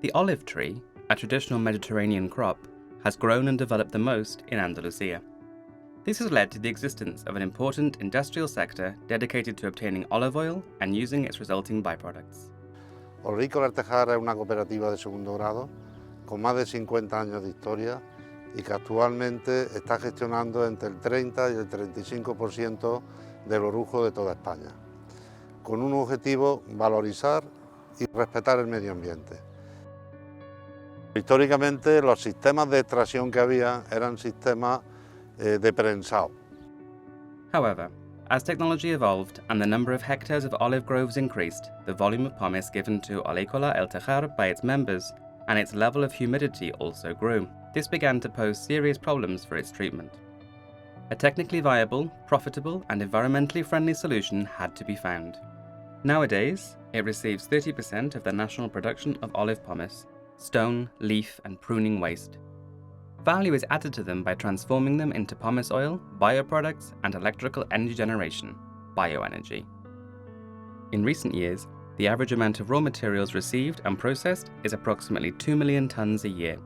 The olive tree, a traditional Mediterranean crop, has grown and developed the most in Andalusia. This has led to the existence of an important industrial sector dedicated to obtaining olive oil and using its resulting byproducts. Oleícola Artejar es una cooperativa de segundo grado con más de 50 años de historia y que actualmente está gestionando entre el 30 y el 35% del orujo de toda España, con un objetivo: valorizar y respetar el medio ambiente. Históricamente los sistemas de extracción que había eran sistemas de prensado. However, as technology evolved and the number of hectares of olive groves increased, the volume of pomace given to Oleícola El Tejar by its members and its level of humidity also grew. This began to pose serious problems for its treatment. A technically viable, profitable and environmentally friendly solution had to be found. Nowadays, it receives 30% of the national production of olive pomace, stone, leaf and pruning waste. Value is added to them by transforming them into pomace oil, bioproducts and electrical energy generation, bioenergy. In recent years, the average amount of raw materials received and processed is approximately 2 million tons a year.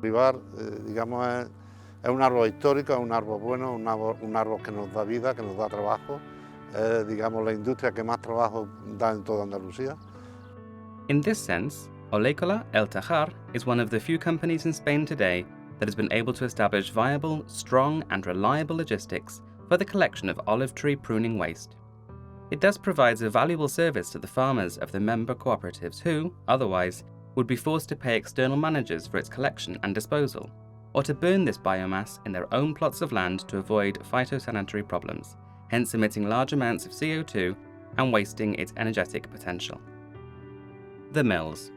Olivar, digamos, es un árbol histórico, es un árbol bueno, un árbol que nos da vida, que nos da trabajo. Es, digamos, la industria que más trabajo da en toda Andalucía. In this sense, Oleícola El Tejar is one of the few companies in Spain today that has been able to establish viable, strong and reliable logistics for the collection of olive tree pruning waste. It thus provides a valuable service to the farmers of the member cooperatives who, otherwise, would be forced to pay external managers for its collection and disposal, or to burn this biomass in their own plots of land to avoid phytosanitary problems, hence emitting large amounts of CO2 and wasting its energetic potential. The mills.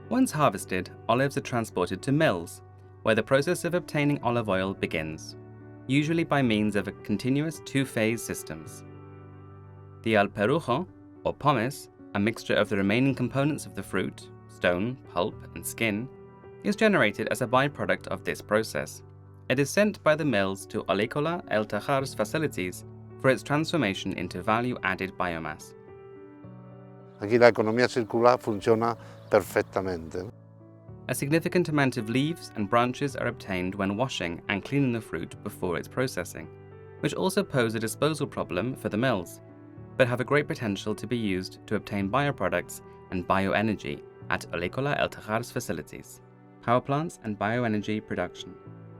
Once harvested, olives are transported to mills, where the process of obtaining olive oil begins, usually by means of a continuous two-phase systems. The alperujo, or pomace, a mixture of the remaining components of the fruit, stone, pulp and skin, is generated as a byproduct of this process. It is sent by the mills to Oleícola El Tejar's facilities for its transformation into value-added biomass. Aquí la economía circular funciona perfectamente. A significant amount of leaves and branches are obtained when washing and cleaning the fruit before its processing, which also pose a disposal problem for the mills, but have a great potential to be used to obtain bioproducts and bioenergy at Oleícola El Tejar's facilities. Power plants and bioenergy production.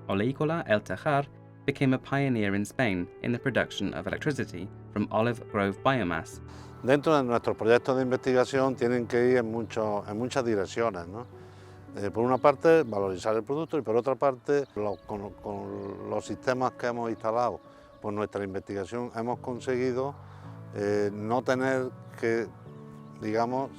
Oleícola El Tejar became a pioneer in Spain in the production of electricity from olive grove biomass. Dentro de nuestros proyectos de investigación tienen que ir en muchas direcciones, ¿no? Por una parte, valorizar el producto y por otra parte, con los sistemas que hemos instalado por nuestra investigación hemos conseguido no tener que, digamos,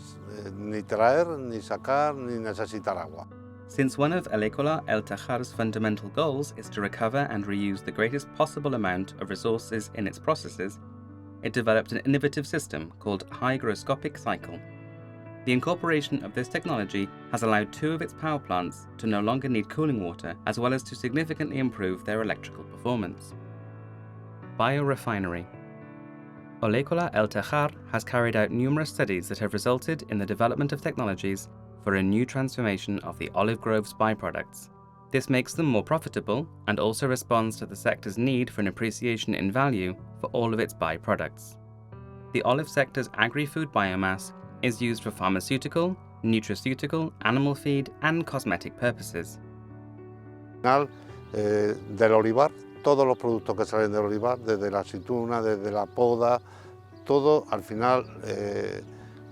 ni traer, ni sacar, ni necesitar agua. Since one of Oleícola El Tejar's fundamental goals is to recover and reuse the greatest possible amount of resources in its processes, it developed an innovative system called hygroscopic cycle. The incorporation of this technology has allowed 2 of its power plants to no longer need cooling water, as well as to significantly improve their electrical performance. Biorefinery. Oleícola El Tejar has carried out numerous studies that have resulted in the development of technologies for a new transformation of the olive grove's byproducts. This makes them more profitable and also responds to the sector's need for an appreciation in value for all of its byproducts. The olive sector's agri-food biomass is used for pharmaceutical, nutraceutical, animal feed and cosmetic purposes. Al final, del olivar, todos los productos que salen del olivar, desde la aceituna, desde la poda, todo al final,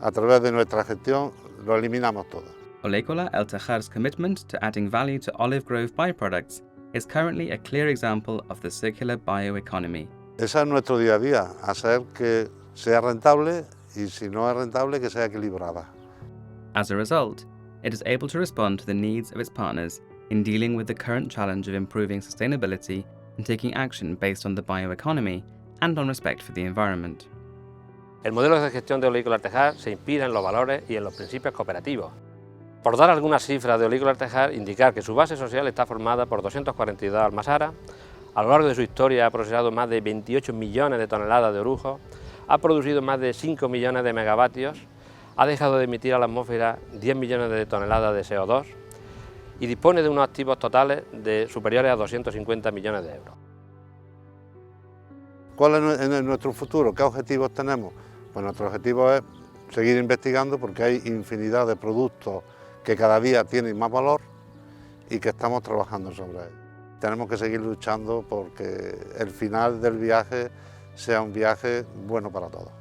a través de nuestra gestión, lo eliminamos todo. Oleícola El Tejar's commitment to adding value to olive grove byproducts is currently a clear example of the circular bioeconomy. Ese es nuestro día a día, hacer que sea rentable y si no es rentable, que sea equilibrada. As a result, it is able to respond to the needs of its partners in dealing with the current challenge of improving sustainability and taking action based on the bioeconomy and on respect for the environment. El modelo de gestión de Oleícola El Tejar se inspira en los valores y en los principios cooperativos. Por dar algunas cifras de Oleícola El Tejar, indicar que su base social está formada por 242 almasaras, a lo largo de su historia ha procesado más de 28 millones de toneladas de orujo, ha producido más de 5 millones de megavatios, ha dejado de emitir a la atmósfera 10 millones de toneladas de CO2 y dispone de unos activos totales superiores a 250 millones de euros. ¿Cuál es nuestro futuro? ¿Qué objetivos tenemos? Pues nuestro objetivo es seguir investigando porque hay infinidad de productos que cada día tienen más valor y que estamos trabajando sobre ellos. Tenemos que seguir luchando porque el final del viaje sea un viaje bueno para todos.